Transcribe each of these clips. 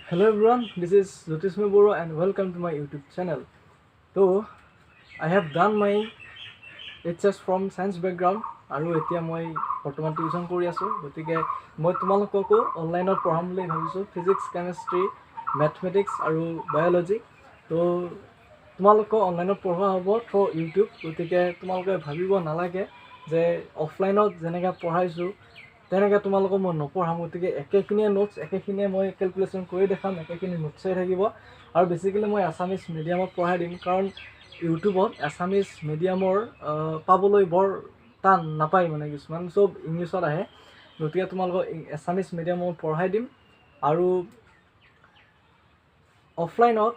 Hello everyone, this is Jyotismay Baruah and welcome to my YouTube channel. So, I have done my HS from science background আৰু এতিয়া মই বৰ্তমান tuition কৰি আছো গতিকে মই তোমালোককো অনলাইনত পঢ়াম বুলি ভাবিছো ফিজিক্স কেমিষ্ট্ৰি মেথমেটিক্স আৰু বায়োলজি তো তোমালোকক অনলাইনত পঢ়োৱা হ'ব থ্ৰু ইউটিউব গতিকে তোমালোকে ভাবিব নালাগে যে অফলাইনত যেনেকৈ পঢ়াইছো তেনেকৈ তোমালোকক মই নপঢ়াম গতিকে একেখিনিয়ে নোটছ একেখিনিয়ে মই কেলকুলেশ্যন কৰি দেখাম একেখিনি নোটছেই থাকিব আৰু বেছিকেলি মই আছামিজ মিডিয়ামত পঢ়াই দিম কাৰণ ইউটিউবত আছামিজ মিডিয়ামৰ পাবলৈ বৰ টান নাপায় মানে কিছুমান চব ইংলিছত আহে গতিকে তোমালোকক আছামিজ মিডিয়ামত পঢ়াই দিম আৰু অফলাইনত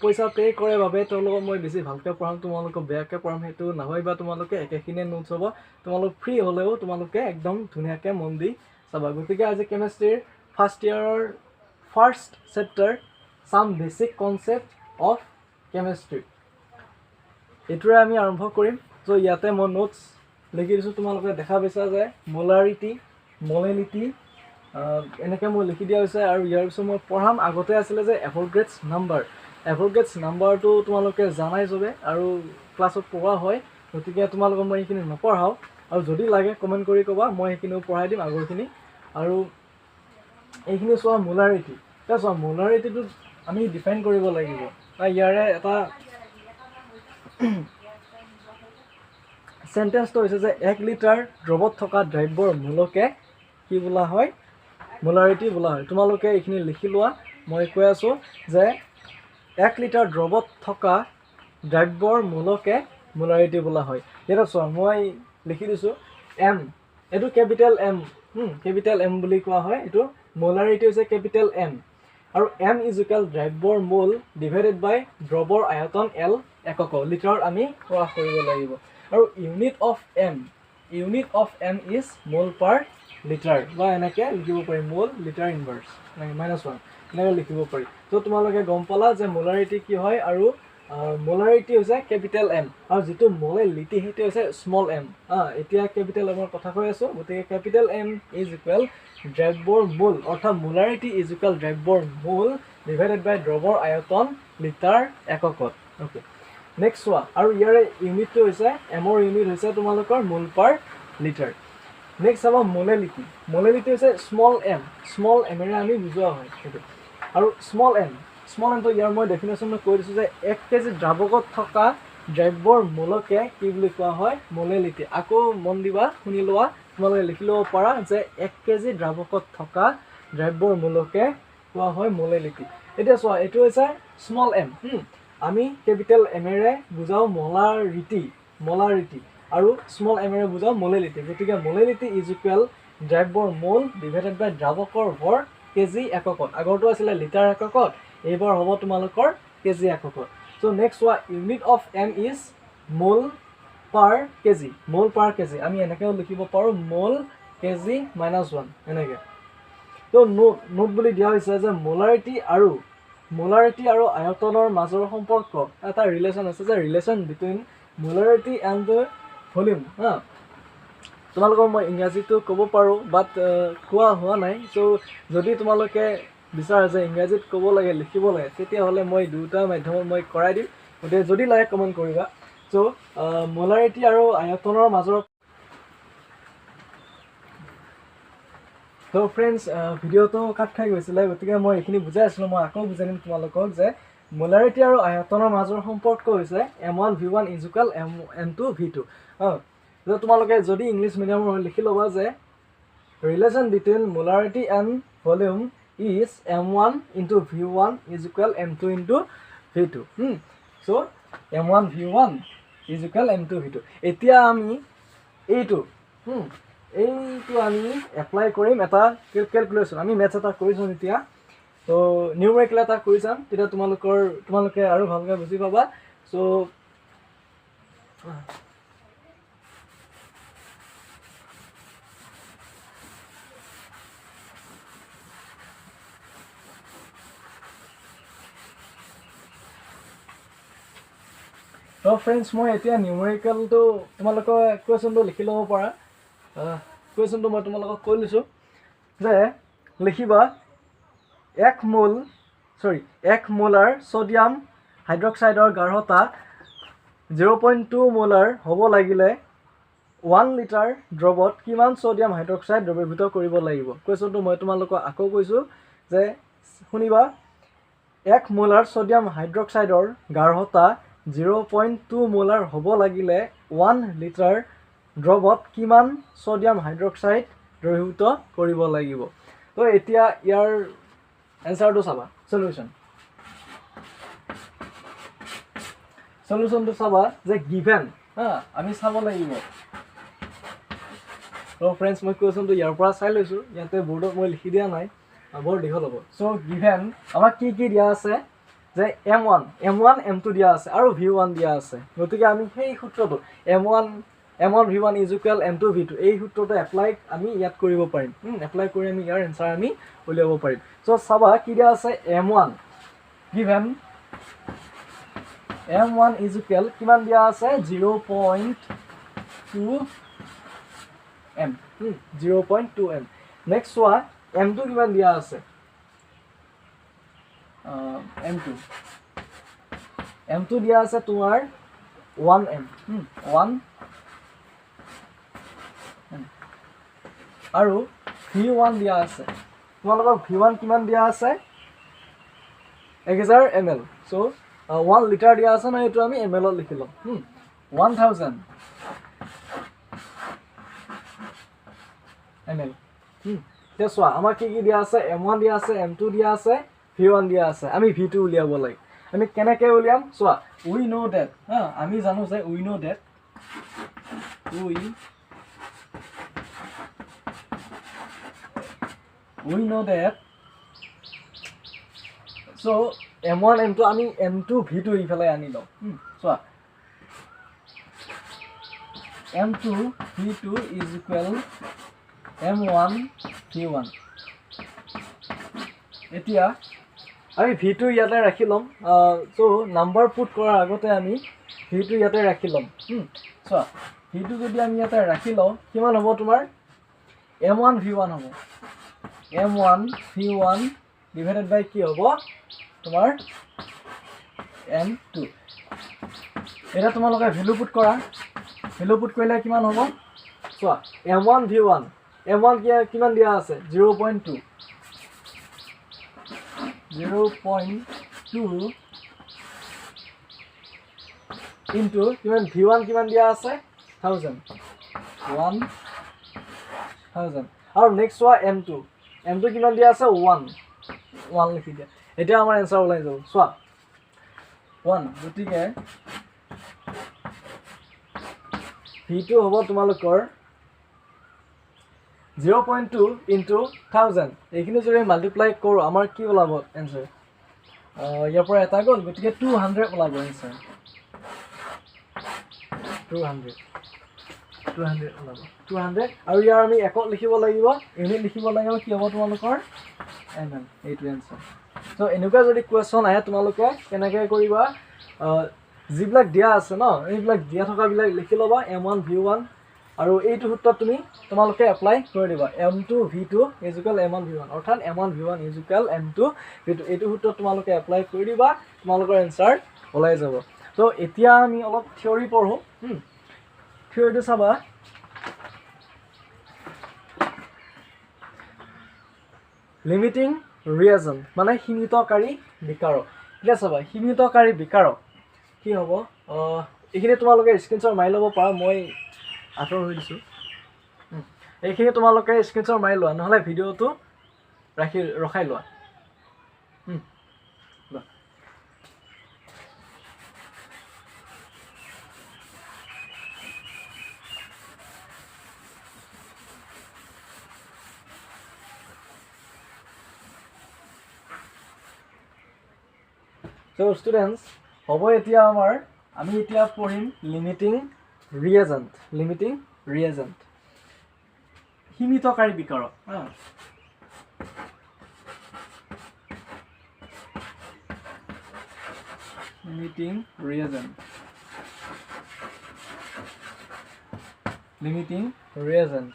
পইচা পে' কৰে বাবে তেওঁলোকক মই বেছি ভালকৈ পঢ়াম তোমালোকক বেয়াকৈ পঢ়াম সেইটো নাভাবিবা তোমালোকে একেখিনিয়ে নোটছ হ'ব তোমালোক ফ্ৰী হ'লেও তোমালোকে একদম ধুনীয়াকৈ মন দি চাবা গতিকে আজি কেমেষ্ট্ৰিৰ ফাৰ্ষ্ট ইয়াৰৰ ফাৰ্ষ্ট চেপ্টাৰ চাম বেচিক কনচেপ্ট অফ কেমেষ্ট্ৰি এইটোৰে আমি আৰম্ভ কৰিম চ' ইয়াতে মই নোটছ লিখি দিছোঁ তোমালোকে দেখা পাইছা যে মোলাৰিটি মলেলিটি এনেকৈ মই লিখি দিয়া হৈছে আৰু ইয়াৰ পিছত মই পঢ়াম আগতে আছিলে যে এভোগাড্ৰছ নাম্বাৰটো তোমালোকে জানাই চবে আৰু ক্লাছত পঢ়োৱা হয় গতিকে তোমালোকক মই এইখিনি নপঢ়াওঁ আৰু যদি লাগে কমেণ্ট কৰি ক'বা মই সেইখিনিও পঢ়াই দিম আগৰখিনি আৰু এইখিনি চোৱা মোলাৰিটি এতিয়া চোৱা মোলাৰিটিটো আমি ডিফাইন কৰিব লাগিব ইয়াৰে এটা চেণ্টেন্সটো হৈছে যে 1 লিটাৰ দ্ৰৱত থকা দ্ৰব্যৰ মূলকে কি বোলা হয় মোলাৰিটি বোলা হয় তোমালোকে এইখিনি লিখি লোৱা মই কৈ আছোঁ যে 1 লিটাৰ দ্ৰৱত থকা দ্ৰব্যৰ মূলকে মোলাৰিটি বোলা হয় এতিয়া চোৱা মই লিখি দিছোঁ এম এইটো কেপিটেল এম বুলি কোৱা হয় এইটো মোলাৰিটি হৈছে কেপিটেল এম আৰু এম ইজ ইকুৱেল দ্ৰব্যৰ মোল ডিভাইডেড বাই দ্ৰৱৰ আয়তন এল একক লিটাৰত আমি প্ৰকাশ কৰিব লাগিব আৰু ইউনিট অফ এম ইজ মোল পাৰ লিটাৰ বা এনেকৈ লিখিব পাৰি মোল লিটাৰ ইনভাৰ্ছ -1 এনেকৈ লিখিব পাৰি তো তোমালোকে গম পালা যে মোলাৰিটি কি হয় আৰু মোলাৰিটি হৈছে কেপিটেল এম আৰু যিটো মলেলিটি সেইটো হৈছে স্মল এম এতিয়া কেপিটেল এমৰ কথা কৈ আছোঁ গতিকে কেপিটেল এম ইজ ইকুৱেল দ্ৰব্যৰ মোল অৰ্থাৎ মোলাৰিটি ইজ ইকুৱেল দ্ৰব্যৰ মোল ডিভাইডেড বাই দ্ৰৱৰ আয়তন লিটাৰ এককত অ'কে নেক্সট চোৱা আৰু ইয়াৰে ইউনিটটো হৈছে এমৰ ইউনিট হৈছে তোমালোকৰ মোল পাৰ লিটাৰ নেক্সট চাবা মলেলিটি হৈছে স্মল এমেৰে আমি বুজোৱা হয় সেইটো আৰু স্মল এমটো ইয়াৰ মই ডেফিনেশ্যন কৈ দিছোঁ যে 1 কেজি দ্ৰাৱকত থকা দ্ৰব্যৰ মূলকে কি বুলি কোৱা হয় মলেলিটি আকৌ মন দিবা শুনি লোৱা তোমালোকে লিখি ল'ব পাৰা যে 1 কেজি দ্ৰাৱকত থকা দ্ৰব্যৰ মূলকে কোৱা হয় মলেলিটি এতিয়া চোৱা এইটো হৈছে স্মল এম আমি কেপিটেল এমেৰে বুজাওঁ মলাৰিটি আৰু স্মল এমেৰে বুজাওঁ মলেলিটি গতিকে মলেলিটি ইজ ইকুৱেল দ্ৰব্যৰ মোল ডিভাইডেড বাই দ্ৰাৱকৰ ভৰ কেজি এককত আগৰটো আছিলে লিটাৰ এককত এইবাৰ হ'ব তোমালোকৰ কেজি এককত চ' নেক্সট চোৱা ইউনিট অফ এম ইজ মোল পাৰ কেজি আমি এনেকৈও লিখিব পাৰোঁ মোল কেজি -1 এনেকৈ তো নোট বুলি দিয়া হৈছে যে মোলাৰিটি আৰু আয়তনৰ মাজৰ সম্পৰ্ক এটা ৰিলেশ্যন আছে যে relation between molarity and volume তোমালোকক মই ইংৰাজীটো ক'ব পাৰোঁ বাট কোৱা হোৱা নাই চ' যদি তোমালোকে বিচাৰে যে ইংৰাজীত ক'ব লাগে লিখিব লাগে তেতিয়াহ'লে মই দুটা মাধ্যমত মই কৰাই দিম গতিকে যদি লাগে কমেণ্ট কৰিবা চ' মোলাৰিটি আৰু আয়তনৰ মাজৰ তো ফ্ৰেণ্ডছ ভিডিঅ'টো কাট খাই গৈছিলে গতিকে মই এইখিনি বুজাই আছিলোঁ মই আকৌ বুজাই দিম তোমালোকক যে মোলাৰিটি আৰু আয়তনৰ মাজৰ সম্পৰ্ক হৈছে m1 v1 is equal m2 v2 তোমালোকে যদি ইংলিছ মিডিয়ামৰ লিখি ল'বা যে relation between molarity and volume is m1 into v1 is equal m2 into v2 so' m1 v1 is equal m2 v2 এতিয়া আমি এইটো আমি এপ্লাই কৰিম এটা কেলকুলেশ্যন আমি মেথছ এটা কৰি চাম এতিয়া তো নিউমেৰিকেল এটা কৰি চাম তেতিয়া তোমালোকে আৰু ভালকৈ বুজি পাবা চ' ফ্ৰেণ্ডছ মই এতিয়া নিউমেৰিকেলটো তোমালোকৰ কুৱেশ্যনটো লিখি ল'ব পাৰা কুৱেশ্যনটো মই তোমালোকক কৈ লৈছোঁ যে লিখিবা 1 মোলাৰ সোডিয়াম হাইড্ৰক্সাইডৰ গাঢ়তা 0.2 মোলাৰ হ'ব লাগিলে 1 লিটাৰ দ্ৰৱত কিমান সোডিয়াম হাইড্ৰক্সাইড দ্ৰৱীভূত কৰিব লাগিব কোৱেশ্যনটো মই তোমালোকক আকৌ কৈছোঁ যে শুনিবা 1 মোলাৰ সোডিয়াম হাইড্ৰক্সাইডৰ গাঢ়তা 0.2 মোলাৰ হ'ব লাগিলে 1 লিটাৰ দ্ৰৱত কিমান সোডিয়াম হাইড্ৰক্সাইড দ্ৰৱীভূত কৰিব লাগিব তো এতিয়া ইয়াৰ এনসাৰটো চাবা সলিউশনটো চাবা যে গিভেন আমি চাব লাগিব তো ফ্ৰেন্ডছ মই কুৱেশ্যনটো ইয়াৰ পৰা চাই লৈছোঁ ইয়াতে বৰ্ডত মই লিখি দিয়া নাই বৰ দীঘল হ'ব চ' গিভেন আমাক কি দিয়া আছে যে M1 M2 দিয়া আছে আৰু V1 দিয়া আছে গতিকে আমি সেই সূত্ৰটো M1 V1 is equal M2 V2 এই সূত্ৰটো এপ্লাই আমি ইয়াত কৰিব পাৰিম এপ্লাই কৰি আমি ইয়াৰ এনসাৰ আমি উলিয়াব পাৰিম চ' চাবা কি দিয়া আছে M1 given M1 is equal কিমান দিয়া আছে 0.2 M 0.2 M নেক্সট চোৱা M2 কিমান দিয়া আছে M2 দিয়া আছে তোমাৰ 1M 1 আৰু V1 দিয়া আছে তোমালোকৰ V1 কিমান দিয়া আছে 1000 ml চ' 1 লিটাৰ দিয়া আছে না এইটো আমি ml ত লিখি ল'ম 1000 ml এতিয়া চোৱা আমাৰ কি দিয়া আছে M1 দিয়া আছে M2 দিয়া আছে V1 দিয়া আছে আমি V2 উলিয়াব লাগে আমি কেনেকৈ উলিয়াম চোৱা we know that আমি জানো যে we know that so M1 M2 আমি M2 V2 ইফালে আনি লওঁ চোৱা M2 V2 is equal M1 V1 এতিয়া আমি V2 ইয়াতে ৰাখি ল'ম so নাম্বাৰ পুট কৰাৰ আগতে আমি V2 ইয়াতে ৰাখি ল'ম চোৱা V2 যদি আমি ইয়াতে ৰাখি লওঁ কিমান হ'ব তোমাৰ M1 V1 হ'ব M1 V1 ডিভাইডেড বাই কি হ'ব তোমাৰ M2 এটা তোমালোকে ভ্যালু পুট কৰা ভ্যালু পুট কৰিলে কিমান হ'ব চোৱা M1 V1 M1 কিমান দিয়া আছে 0.2 into কিমান V1 কিমান দিয়া আছে 1000 আৰু নেক্সট চোৱা M2 কিমান দিয়া আছে 1 লিখি দিয়া এতিয়া আমাৰ এনসাৰ ওলাই যাব চোৱা 1 গতিকে V2 হ'ব তোমালোকৰ 0.2 into 1000 এইখিনি যদি মাল্টিপ্লাই কৰোঁ আমাৰ কি ওলাব এনসাৰ ইয়াৰ পৰা এটা গ'ল গতিকে 200 ওলাব এনসাৰ 200 ওলাব 200 আৰু ইয়াৰ আমি একত লিখিব লাগিব ইউনিট লিখিব লাগিব কি হ'ব তোমালোকৰ ml এইটো এনসাৰ চ' এনেকুৱা যদি কুৱেশ্যন আহে তোমালোকে কেনেকৈ কৰিবা যিবিলাক দিয়া আছে ন এইবিলাক দিয়া থকাবিলাক লিখি ল'বা M1 V1 আৰু এইটো সূত্ৰত তোমালোকে এপ্লাই কৰি দিবা M2 V2 is equal M1 V1 অৰ্থাৎ M1 V1 is equal M2 V2 এইটো সূত্ৰত তোমালোকে এপ্লাই কৰি দিবা তোমালোকৰ এনসাৰ ওলাই যাব তো এতিয়া আমি অলপ থিওৰি পঢ়ো থিওৰিটো চাবা লিমিটিং ৰিয়েজন মানে সীমিতকাৰী বিকাৰক এতিয়া চাবা সীমিতকাৰী বিকাৰক কি হ'ব এইখিনি তোমালোকে স্ক্ৰীনশ্বট মাৰি ল'ব পাৰা মই আঁতৰ হৈ দিছোঁ এইখিনি তোমালোকে স্ক্ৰীনশ্বট মাৰি লোৱা নহ'লে ভিডিঅ'টো ৰখাই লোৱা So students, হ'ব এতিয়া আমাৰ আমি এতিয়া পঢ়িম লিমিটিং ৰিয়েজেন্ট সীমিতকাৰী বিকাৰক লিমিটিং ৰিয়েজেন্ট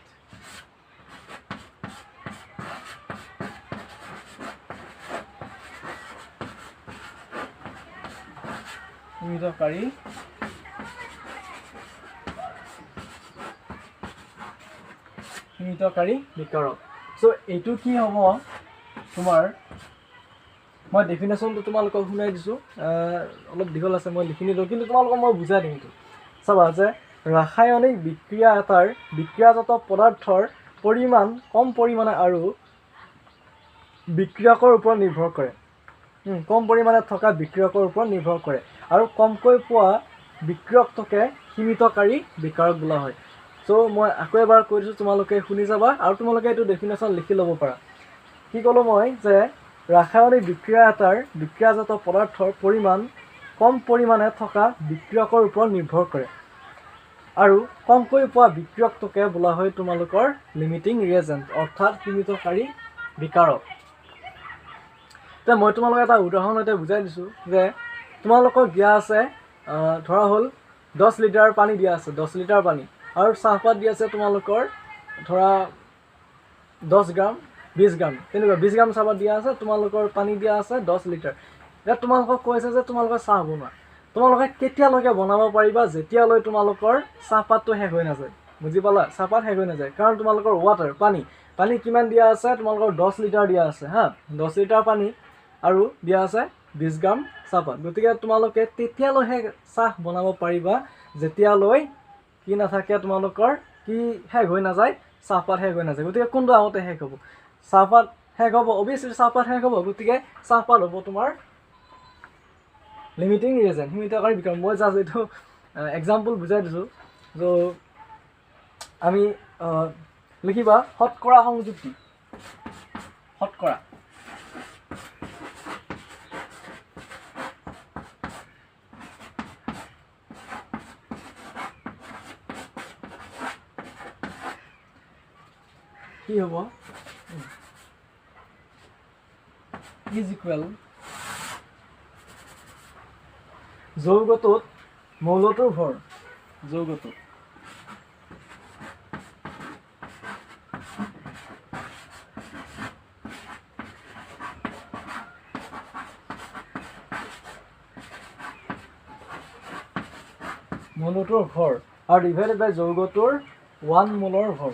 সীমিতকাৰী বিকাৰক সো এইটো কি হ'ব তোমাৰ মই ডেফিনেশ্যনটো তোমালোকক শুনাই দিছোঁ অলপ দীঘল আছে মই লিখি নিদিওঁ কিন্তু তোমালোকক মই বুজাই দিম এইটো চাবা যে ৰাসায়নিক বিক্ৰিয়া এটাৰ বিক্ৰিয়াজাত পদাৰ্থৰ পৰিমাণ কম পৰিমাণে আৰু বিক্ৰিয়কৰ ওপৰত নিৰ্ভৰ কৰে কম পৰিমাণে থকা বিক্ৰিয়কৰ ওপৰত নিৰ্ভৰ কৰে আৰু কমকৈ পোৱা বিক্ৰিয়কটোকে সীমিতকাৰী বিকাৰক বোলা হয় সো মই আকৌ এবাৰ কৈ দিছোঁ তোমালোকে শুনি যাবা আৰু তোমালোকে এইটো ডেফিনেশ্যন লিখি ল'ব পাৰা কি ক'লোঁ মই যে ৰাসায়নিক বিক্ৰিয়া এটাৰ বিক্ৰিয়াজাত পদাৰ্থৰ পৰিমাণ কম পৰিমাণে থকা বিক্ৰিয়কৰ ওপৰত নিৰ্ভৰ কৰে আৰু কমকৈ পোৱা বিক্ৰিয়কটোকে বোলা হয় তোমালোকৰ লিমিটিং ৰিয়েজেণ্ট অৰ্থাৎ সীমিতকাৰী বিকাৰক এতিয়া মই তোমালোকক এটা উদাহৰণ এটা বুজাই দিছোঁ যে তোমালোকক দিয়া আছে ধৰা হ'ল 10 লিটাৰ পানী দিয়া আছে 10 লিটাৰ পানী আৰু চাহপাত দিয়া আছে তোমালোকৰ ধৰা 10 গ্ৰাম 20 গ্ৰাম তেনেকুৱা 20 গ্ৰাম চাহপাত দিয়া আছে তোমালোকৰ পানী দিয়া আছে 10 লিটাৰ এতিয়া তোমালোকক কৈছে যে তোমালোকে চাহ বনোৱা তোমালোকে কেতিয়ালৈকে বনাব পাৰিবা যেতিয়ালৈ তোমালোকৰ চাহপাতটো শেষ হৈ নাযায় বুজি পালা চাহপাত শেষ হৈ নাযায় কাৰণ তোমালোকৰ ৱাটাৰ পানী কিমান দিয়া আছে তোমালোকৰ 10 লিটাৰ দিয়া আছে হা 10 লিটাৰ পানী আৰু দিয়া আছে 20 গ্ৰাম চাহপাত গতিকে তোমালোকে তেতিয়ালৈহে চাহ বনাব পাৰিবা যেতিয়ালৈ কি নাথাকে তোমালোকৰ কি শেষ হৈ নাযায় চাহপাত শেষ হৈ নাযায় গতিকে কোনটো আগতে শেষ হ'ব চাহপাত শেষ হ'ব অবভিয়াছলি চাহপাত শেষ হ'ব গতিকে চাহপাত হ'ব তোমাৰ লিমিটিং ৰিয়েজেণ্ট সীমিতকাৰী বিকাৰক মই জাষ্ট এইটো এক্সাম্পল বুজাই দিছোঁ যে আমি লিখিবা শতকৰা সংযুক্তি শতকৰা কি হ'ব ইজ ইকুৱেল যৌগটোত মৌলটোৰ ভৰ যৌগটোত মৌলটোৰ ভৰ আৰু ডিভাইডেড বাই যৌগটোৰ 1 মোলৰ ভৰ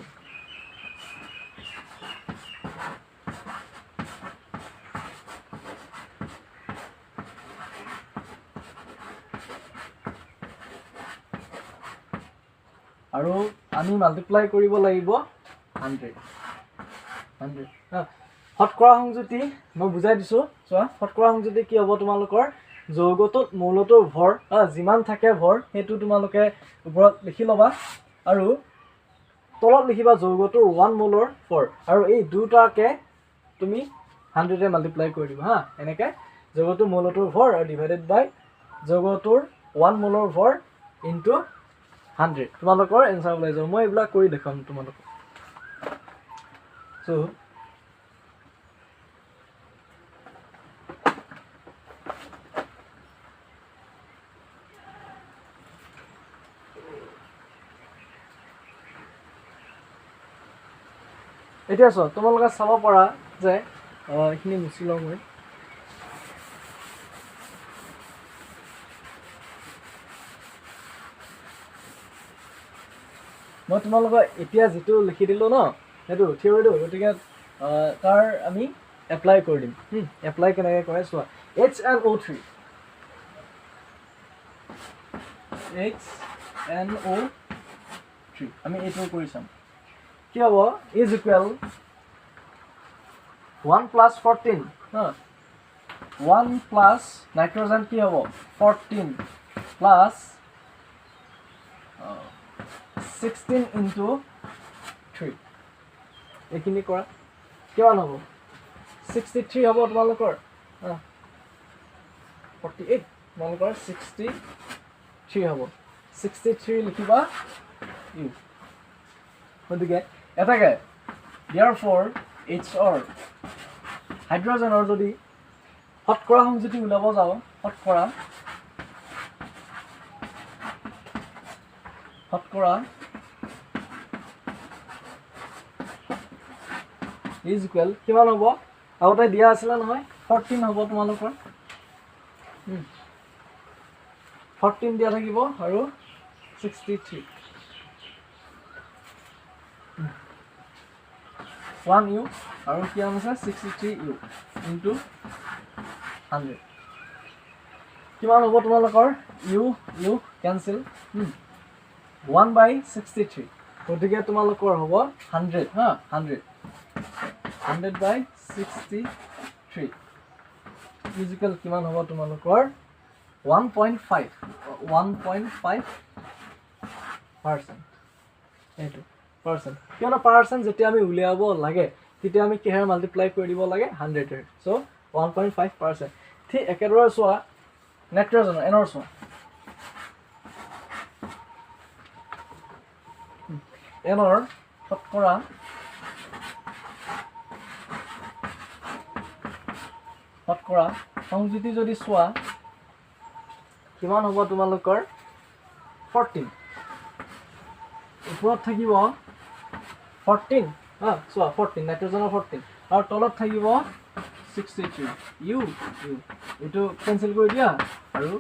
আৰু আমি মাল্টিপ্লাই কৰিব লাগিব 100 শতকৰা সংযুতি মই বুজাই দিছোঁ চোৱা শতকৰা সংযুতি কি হ'ব তোমালোকৰ যৌগটোত মৌলটোৰ ভৰ যিমান থাকে ভৰ সেইটো তোমালোকে ওপৰত লিখি ল'বা আৰু তলত লিখিবা যৌগটোৰ 1 মোলৰ ভৰ আৰু এই দুটাকে তুমি 100 এ মাল্টিপ্লাই কৰি দিবা হা এনেকৈ যৌগটোৰ মৌলটোৰ ভৰ আৰু ডিভাইডেড বাই যৌগটোৰ 1 মোলৰ ভৰ ইনটু 100 তোমালোকৰ এনসাৰ ওলাই যাব মই এইবিলাক কৰি দেখাম তোমালোকক সো এতিয়া চোৱা তোমালোকে চাব পাৰা যে এইখিনি মুচি লওঁ মই তোমালোকক এতিয়া যিটো লিখি দিলোঁ ন সেইটো থিয়ৰিটো গতিকে তাৰ আমি এপ্লাই কৰি দিম এপ্লাই কেনেকৈ কৰে চোৱা HNO3 আমি এইটো কৰি চাম কি হ'ব ইজ ইকুৱেল 1 + 14 1 প্লাছ নাইট্ৰজেন কি হ'ব 14 প্লাছ 16 into 3 এইখিনি কৰা কিমান হ'ব 63 হ'ব তোমালোকৰ 48 তোমালোকৰ 63 হ'ব 63 লিখিবা ইউ গতিকে এটাকে therefore HR হাইড্ৰজেনৰ যদি শতকৰা সংযুতি ওলাব যাওঁ শতকৰা ইজ ইকুৱেল কিমান হ'ব আগতে দিয়া আছিলে নহয় 14 হ'ব তোমালোকৰ 14 দিয়া থাকিব আৰু 63 1 u আৰু কিমান আছে 63 u ইনটু 100 কিমান হ'ব তোমালোকৰ u কেনসেল 1/63 গতিকে তোমালোকৰ হ'ব 100 হা 100/63 ফিজিক্যাল কিমান হ'ব তোমালোকৰ 1.5 এইটো পাৰ্সেন্ট কিয়নো পাৰ্সেন্ট যেতিয়া আমি উলিয়াব লাগে তেতিয়া আমি কিহেৰে মাল্টিপ্লাই কৰি দিব লাগে 100 এৰ সো 1.5% ঠিক একেদৰে চোৱা নাইট্ৰজেন এনৰ চোৱা এনৰ শতকৰা সংযুতি যদি চোৱা কিমান হ'ব তোমালোকৰ 14 উপৰত থাকিব 14 হা চোৱা 14 নাইট্ৰজেনৰ 14 আৰু তলত থাকিব 63 ইউ এটো কেনসেল কৰি দিয়া আৰু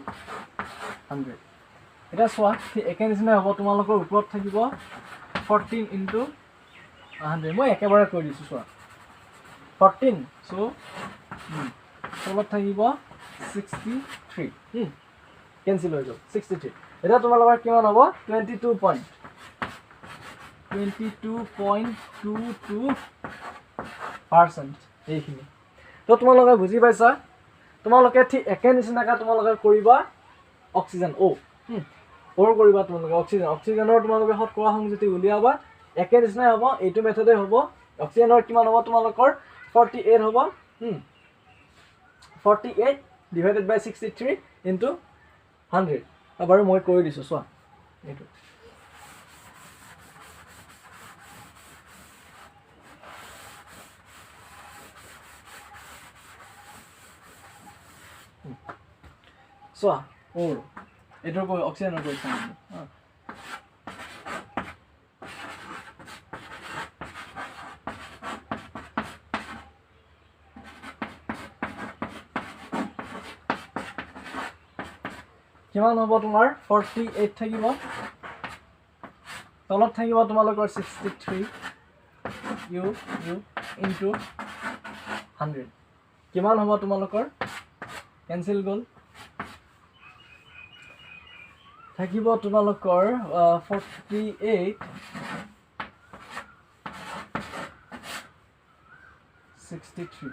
100 এটা চোৱা একে নিচিনা হ'ব তোমালোকৰ উপৰত থাকিব 14 ইনটু 100 মই একেবাৰে কৰি দিছো চোৱা 14 সো তলত থাকিব 63 কেনসেল হৈ যাব 63 এটা তোমালোকৰ কিমান হ'ব 22.22% এইখিনি তো তোমালোকে বুজি পাইছা তোমালোকে ঠিক একে নিচিনাকৈ তোমালোকে কৰিবা অক্সিজেন ওৰ কৰিবা তোমালোকে অক্সিজেনৰ তোমালোকে শতকৰা সংযুতি উলিয়াবা একে নিচিনাই হ'ব এইটো মেথডে হ'ব অক্সিজেনৰ কিমান হ'ব তোমালোকৰ 48 হ'ব 48 divided by 63 into 100 বাৰু মই কৰি দিছো চোৱা এইটো চোৱা ওৰ এটোৰ কৈ অক্সিজেনৰ কৈ চাম কিমান হ'ব তোমাৰ 48 থাকিব তলত থাকিব তোমালোকৰ 63 ইউ ইনটু 100 কিমান হ'ব তোমালোকৰ কেনসেল গ'ল থাকিব তোমালোকৰ 48 63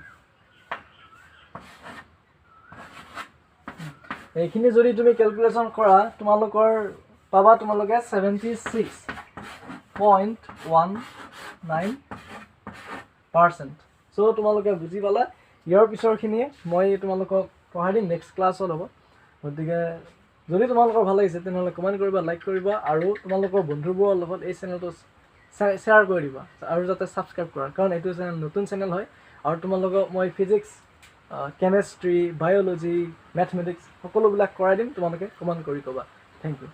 এইখিনি যদি তুমি ক্যালকুলেশন কৰা তোমালোকৰ পাবা তোমালোকে 76.19% সো তোমালোকে বুজি পালা ইয়াৰ পিছৰখিনি মই তোমালোকক পঢ়াই দিম নেক্সট ক্লাছত হ'ব গতিকে যদি তোমালোকৰ ভাল লাগিছে তেনেহলে কমেন্ট কৰিবা লাইক কৰিবা আৰু তোমালোকৰ বন্ধুবোৰৰ লগত এই চেনেলটো শ্বেয়াৰ কৰি দিবা আৰু যাতে সাবস্ক্ৰাইব কৰা কাৰণ এইটো চেনেল নতুন চেনেল হয় আৰু তোমালোকক মই ফিজিক্স কেমিষ্ট্ৰি বায়োলজি ম্যাথমেটিক্স সকলোবিলাক কৰাই দিম তোমালোকে কমেন্ট কৰি কবা থ্যাংক ইউ